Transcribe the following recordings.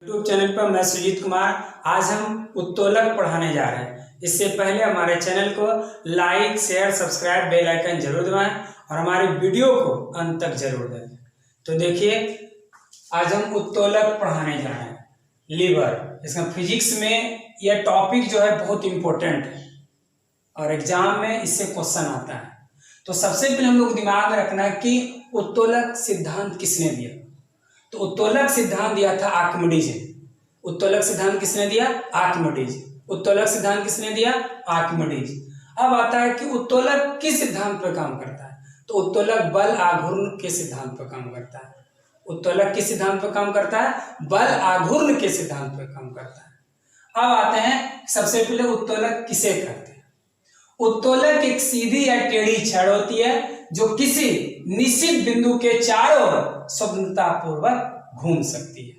YouTube channel पर मैं सुजीत कुमार। आज हम उत्तोलक पढ़ाने जा रहे हैं। इससे पहले हमारे चैनल को like, share, subscribe, bell icon जरूर दबाएं और हमारी वीडियो को अंत तक जरूर देखें। तो देखिए, आज हम उत्तोलक पढ़ाने जा रहे हैं। लीवर, इसका फिजिक्स में यह टॉपिक जो है बहुत इंपॉर्टेंट है और एग्जाम में इससे क्वेश्चन आता है। तो सबसे पहले हम लोग दिमाग में रखना है कि उत्तोलक सिद्धांत किसने दिया। तो उत्तोलक सिद्धांत दिया था आर्किमिडीज ने। उत्तोलक सिद्धांत किसने दिया? आर्किमिडीज। उत्तोलक सिद्धांत किसने दिया? आर्किमिडीज। अब आता है कि उत्तोलक किस सिद्धांत पर काम करता है। तो उत्तोलक बल आघूर्ण के सिद्धांत पर काम करता है। उत्तोलक किस सिद्धांत पर काम करता है? बल आघूर्ण के सिद्धांत पर काम करता है। अब आते हैं, सबसे पहले उत्तोलक किसे कहते हैं। उत्तोलक एक सीधी या टेढ़ी छड़ होती है जो किसी निश्चित बिंदु के चारों ओर स्वतंत्रता पूर्वक घूम सकती है।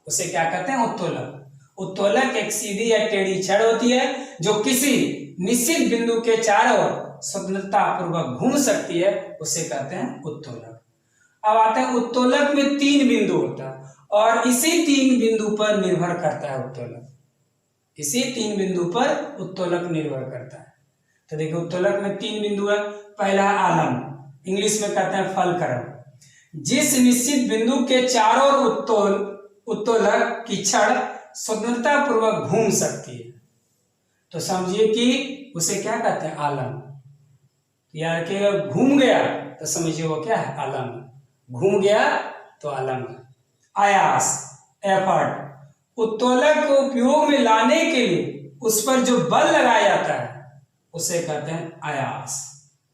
उसे क्या कहते हैं? उत्तोलक। उत्तोलक एक सीधी या टेढ़ी छड़ होती है जो किसी निश्चित बिंदु के चारों ओर स्वतंत्रता पूर्वक घूम सकती है, उसे कहते हैं उत्तोलक। अब आते हैं, उत्तोलक में 3 बिंदु होता है और इसी 3 बिंदु पर निर्भर करता है उत्तोलक। इसी 3 बिंदु पर उत्तोलक निर्भर करता है। तो देखिए, उत्तोलक में 3 बिंदु है। पहला है आलम, इंग्लिश में कहते हैं फलक्रम। जिस निश्चित बिंदु के चारों ओर उत्तोलक की छड़ स्वतंत्रता पूर्वक घूम सकती है, तो समझिए कि उसे क्या कहते हैं? आलम। यार के घूम गया तो समझिए वो क्या है? आलम। घूम गया तो आलम है। आयास, एफर्ट, उत्तोलक को उपयोग में लाने के लिए उस पर जो बल लगाया जाता है उसे कहते हैं आयास।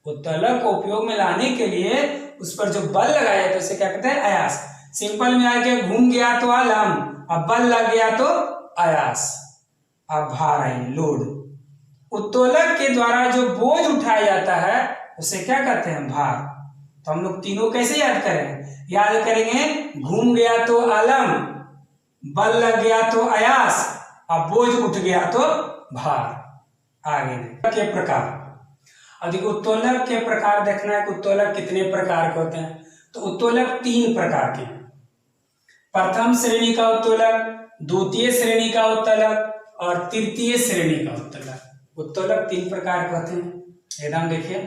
उत्तोलक को उपयोग में लाने के लिए उस पर जो बल लगाया जाता है उसे क्या कहते हैं? आयास। सिंपल में आके घूम गया तो आलम, अब बल लग गया तो आयास। अब भार है, लोड। उत्तोलक के द्वारा जो बोझ उठाया जाता है उसे क्या कहते हैं? भार। तो हम लोग तीनों कैसे याद करेंगे? याद करेंगे, घूम गया तो आलम, बल लग गया तो आयास, अब बोझ उठ गया तो भार। आगे के प्रकार। अब देखो, उत्तोलक के प्रकार देखना है कि उत्तोलक कितने प्रकार के होते हैं। तो उत्तोलक 3 प्रकार के हैं। प्रथम श्रेणी का उत्तोलक, द्वितीय श्रेणी का उत्तोलक और तृतीय श्रेणी का उत्तोलक। उत्तोलक 3 प्रकार के होते हैं। एकदम देखिए,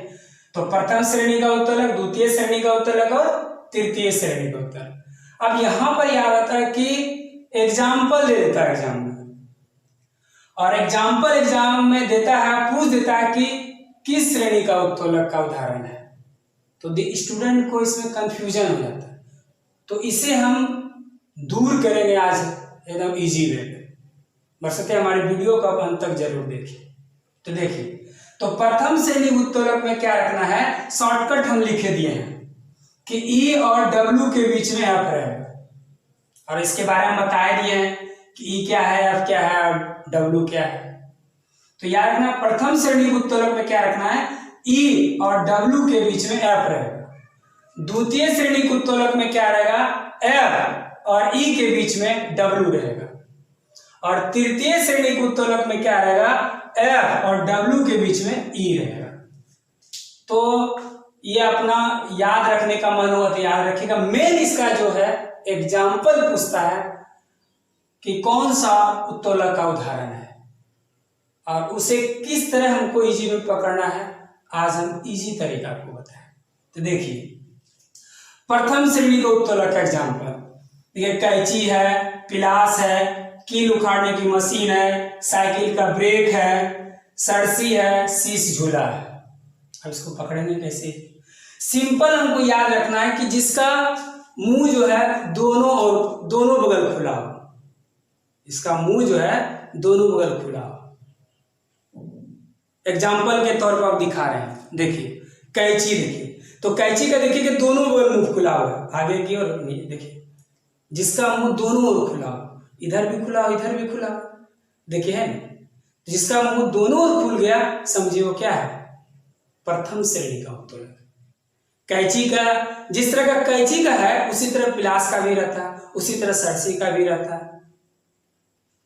तो प्रथम श्रेणी का उत्तोलक, द्वितीय श्रेणी का उत्तोलक और तृतीय श्रेणी का उत्तोलक। अब यहां पर याद आता है कि एग्जाम्पल दे देता है एग्जाम में, और एग्जाम में देता है, पूछ देता है कि किस श्रेणी का उत्तोलक का उदाहरण है। तो स्टूडेंट को इसमें कंफ्यूजन हो जाता है। तो इसे हम दूर करेंगे आज एकदम इजी वे में। बशर्ते हमारी वीडियो को अंत तक जरूर देखिए। तो देखिए, तो प्रथम श्रेणी उत्तोलक में क्या रखना है? शॉर्टकट हम लिखे दिए हैं कि E और W के बीच में F रहेगा, और इसके बारे में बता दिए हैं कि E क्या है, F क्या है और W क्या है। तो याद रखना, प्रथम श्रेणी उत्तोलक में क्या रखना है? E और W के बीच में F रहेगा। द्वितीय श्रेणी उत्तोलक में क्या रहेगा? F और E के बीच में W रहेगा। और तृतीय श्रेणी उत्तोलक में क्या रहेगा? F और W के बीच में E रहेगा। तो ये अपना याद रखने का मन हुआ तो याद रखिएगा। मेन इसका जो है एग्जाम्पल पूछता है कि कौन सा उत्तोलक का उदाहरण है और उसे किस तरह हमको इजी में पकड़ना है। आज हम इजी तरीका आपको बताएं। तो देखिए, प्रथम श्रेणी का उत्तोलक का एग्जाम्पल देखिए, कैंची है, पिलास है, कील उखाड़ने की मशीन है, साइकिल का ब्रेक है, सरसी है, शीश झूला है। अब इसको पकड़ेंगे कैसे? सिंपल हमको याद रखना है कि जिसका मुंह जो है दोनों बगल खुला हो। इसका मुंह जो है दोनों बगल खुला हो। एग्जाम्पल के तौर पर आप दिखा रहे हैं। देखिए, कैंची देखिए, तो कैंची का देखिए कि दोनों बगल मुंह खुला हुआ है, आगे की ओर नहीं। देखिए, जिसका मुंह दोनों ओर खुला हो, इधर भी खुला हो इधर भी खुला हो, देखिए है ना। जिसका मुंह दोनों ओर खुल गया, समझिए वो क्या है? प्रथम श्रेणी का उत्तोलक। कैंची का जिस तरह का कैंची का है उसी तरह पिलास का भी रहता है, उसी तरह सरसी का भी रहता है।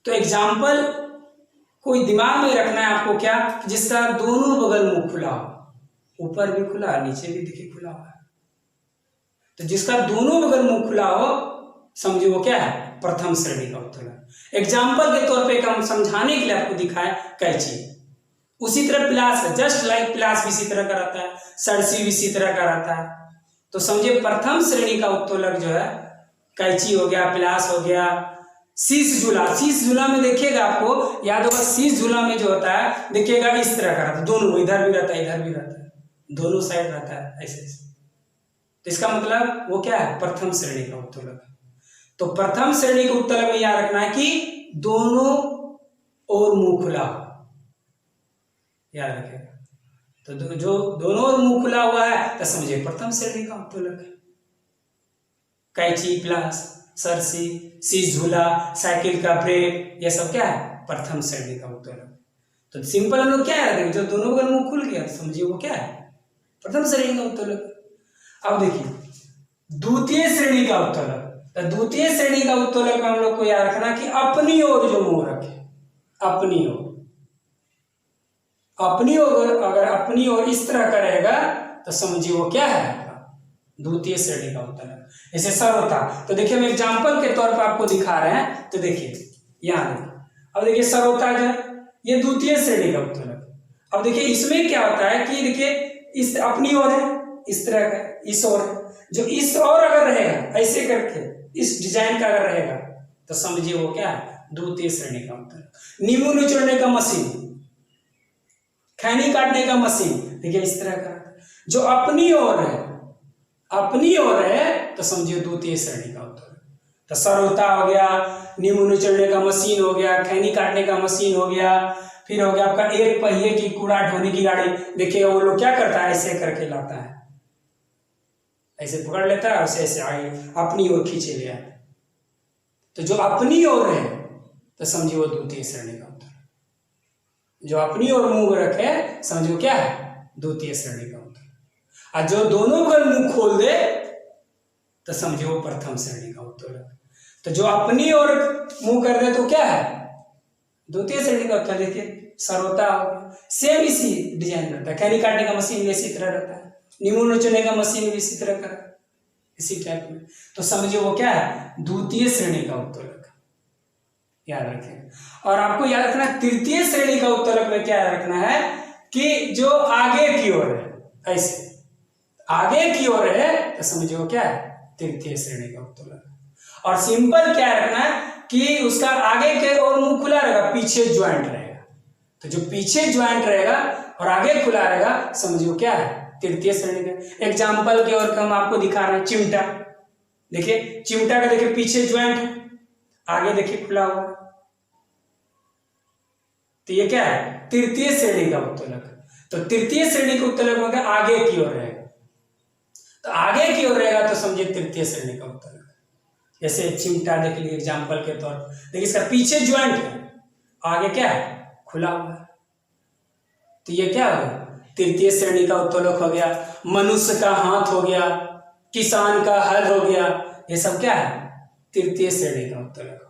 तो एग्जाम्पल कोई दिमाग में रखना है आपको, क्या? जिसका दोनों बगल मुंह खुला हो, ऊपर भी खुला नीचे भी देखिए खुला हुआ है। तो जिसका दोनों बगल मुंह खुला हो समझिए वो क्या है, प्रथम श्रेणी का उत्तोलक। एग्जाम्पल के तौर पे हम समझाने के लिए आपको दिखाए कैंची। उसी तरह प्लास है, जस्ट लाइक प्लास भी इसी तरह का रहता है, सरसी भी इसी तरह का रहता है। तो समझिए प्रथम श्रेणी का उत्तोलक जो है कैंची हो गया, प्लास हो गया, शीश झूला। शीश झूला में देखिएगा, आपको याद होगा, शीश झूला में जो होता है देखिएगा इस तरह का रहता है, दोनों, इधर भी रहता है इधर भी रहता है, दोनों साइड रहता है ऐसे ऐसे। तो इसका मतलब वो क्या है, प्रथम श्रेणी का उत्तोलक। तो प्रथम श्रेणी के उत्तोलक में याद रखना है कि दोनों ओर मुंह खुला हो, याद रखेगा। तो जो दोनों ओर मुंह खुला हुआ है तो समझिए प्रथम श्रेणी का उत्तोलक है। कैंची, प्लास, सरसी, शीश झूला, साइकिल का ब्रेक, ये सब क्या है, प्रथम श्रेणी का उत्तोलक। तो सिंपल हम लोग क्या है, जो दोनों बगल मुंह खुल गया समझिए वो क्या है, प्रथम श्रेणी का उत्तोलक। अब देखिए द्वितीय श्रेणी का उत्तोलक। तो द्वितीय श्रेणी का उत्तोलक में हम लोग को याद रखना कि अपनी ओर जो मुंह रखे, अपनी ओर, अपनी ओर, अगर अपनी ओर इस तरह करेगा तो समझिए वो क्या है, द्वितीय श्रेणी का उत्तोलक। जैसे सरोता, तो देखिए हम एग्जाम्पल के तौर पर आपको दिखा रहे हैं, तो देखिए यहाँ देखिए, अब देखिए सरोता जो ये द्वितीय श्रेणी का उत्तोलक। अब देखिए इसमें क्या होता है कि देखिए इस अपनी ओर है इस तरह का, इस ओर है, जो इस ओर अगर रहेगा ऐसे करके इस डिजाइन का अगर रहेगा तो समझिए वो क्या है, द्वितीय श्रेणी का उत्तोलक। नींबू निचोड़ने का मशीन, खैनी काटने का मशीन, देखिए इस तरह का, जो अपनी ओर है, अपनी ओर है तो समझिए द्वितीय श्रेणी का उत्तोलक। तो सरोता हो गया, नींबू निचोड़ने का मशीन हो गया, खैनी काटने का मशीन हो गया, फिर हो गया आपका एक पहिए की कूड़ा ढोने की गाड़ी। देखिएगा वो लोग क्या करता है, ऐसे करके लाता है, ऐसे पकड़ लेता है, ऐसे ऐसे आगे अपनी ओर खींचे ले आता है। तो जो अपनी ओर है तो समझिए वो द्वितीय श्रेणी का उत्तोलक। जो अपनी ओर मुंह रखे समझिए क्या है, द्वितीय श्रेणी का उत्तोलक। और जो दोनों बगल मुंह खोल दे तो समझिए वो प्रथम श्रेणी का उत्तोलक। तो जो अपनी ओर मुंह कर दे तो क्या है, द्वितीय श्रेणी का उत्तोलक। देखिए सरोता हो गया, सेम इसी डिजाइन रहता है, खैनी काटने का मशीन भी इसी तरह रहता है, नींबू नचोड़ने का मशीन भी इसी तरह का, इसी टाइप में। तो समझिए वो क्या है, द्वितीय श्रेणी का उत्तोलक, याद रखें। और आपको याद रखना तृतीय श्रेणी का उत्तोलक में क्या याद रखना है कि जो आगे की ओर है, ऐसे आगे की ओर है तो समझिए वो क्या है, तृतीय श्रेणी का उत्तोलक। और सिंपल क्या रखना है कि उसका आगे के ओर मुंह खुला रहेगा, पीछे ज्वाइंट रहेगा। तो जो पीछे ज्वाइंट रहेगा और आगे खुला रहेगा समझिए क्या है, तृतीय श्रेणी का। एग्जाम्पल के ओर हम आपको दिखा रहे हैं, चिमटा। देखिए चिमटा का देखिए पीछे ज्वाइंट है, आगे देखिए खुला हुआ है, तो ये क्या है, तृतीय श्रेणी का उत्तोलक। तो तृतीय श्रेणी का उत्तोलक में आगे की ओर रहेगा, तो आगे की ओर रहेगा तो समझिए तृतीय श्रेणी का उत्तोलक। जैसे चिमटा देख लीजिए एग्जाम्पल के तौर पर, देखिए इसका पीछे ज्वाइंट है, आगे क्या है, खुला हुआ है, तो ये क्या हो गया, तृतीय श्रेणी का उत्तोलक हो गया। मनुष्य का हाथ हो गया, किसान का हल हो गया, ये सब क्या है, तृतीय श्रेणी का उत्तोलक।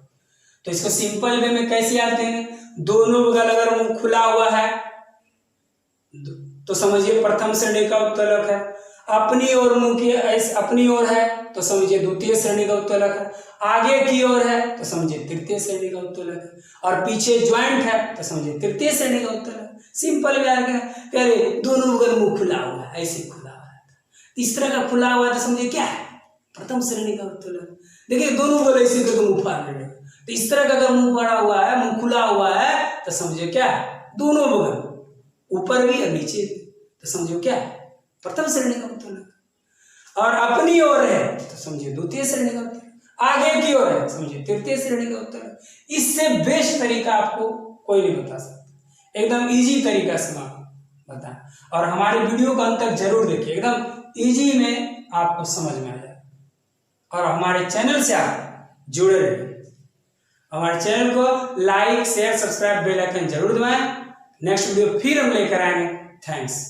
तो इसको सिंपल वे में कैसे याद करेंगे, दोनों बगल अगर मुंह खुला हुआ है तो समझिए प्रथम श्रेणी का उत्तोलक है, अपनी ओर मुंह की अपनी ओर है तो समझिए द्वितीय श्रेणी का उत्तोलक है, आगे की ओर है तो समझिए तृतीय श्रेणी का उत्तोलक है, और पीछे ज्वाइंट है तो समझिए तृतीय श्रेणी का उत्तोलक। सिंपल में आ गया, अरे दोनों बगल मुंह खुला हुआ है, ऐसे खुला हुआ है, इस तरह का खुला हुआ है तो समझिए क्या है, प्रथम श्रेणी का उत्तोलक। देखिए दोनों बगल ऐसे करके मुंह फाड़ रहे हैं, तो इस तरह का अगर मुंह फाड़ा हुआ है, मुंह खुला हुआ है तो समझिए क्या है, दोनों बगल ऊपर भी और नीचे भी, तो समझिए क्या है, प्रथम श्रेणी का उत्तोलक। और अपनी ओर है तो समझिए द्वितीय श्रेणी का उत्तोलक, आगे की ओर है समझिए तृतीय श्रेणी का उत्तोलक। इससे बेस्ट तरीका आपको कोई नहीं बता सकता, एकदम इजी तरीका से बता। और हमारे वीडियो को अंत तक जरूर देखिए, एकदम इजी में आपको समझ में आ जाए। और हमारे चैनल से आप जुड़े रहिए, हमारे चैनल को like share subscribe bell icon जरूर दबाएं। नेक्स्ट वीडियो फिर हम लेकर आएंगे। थैंक्स।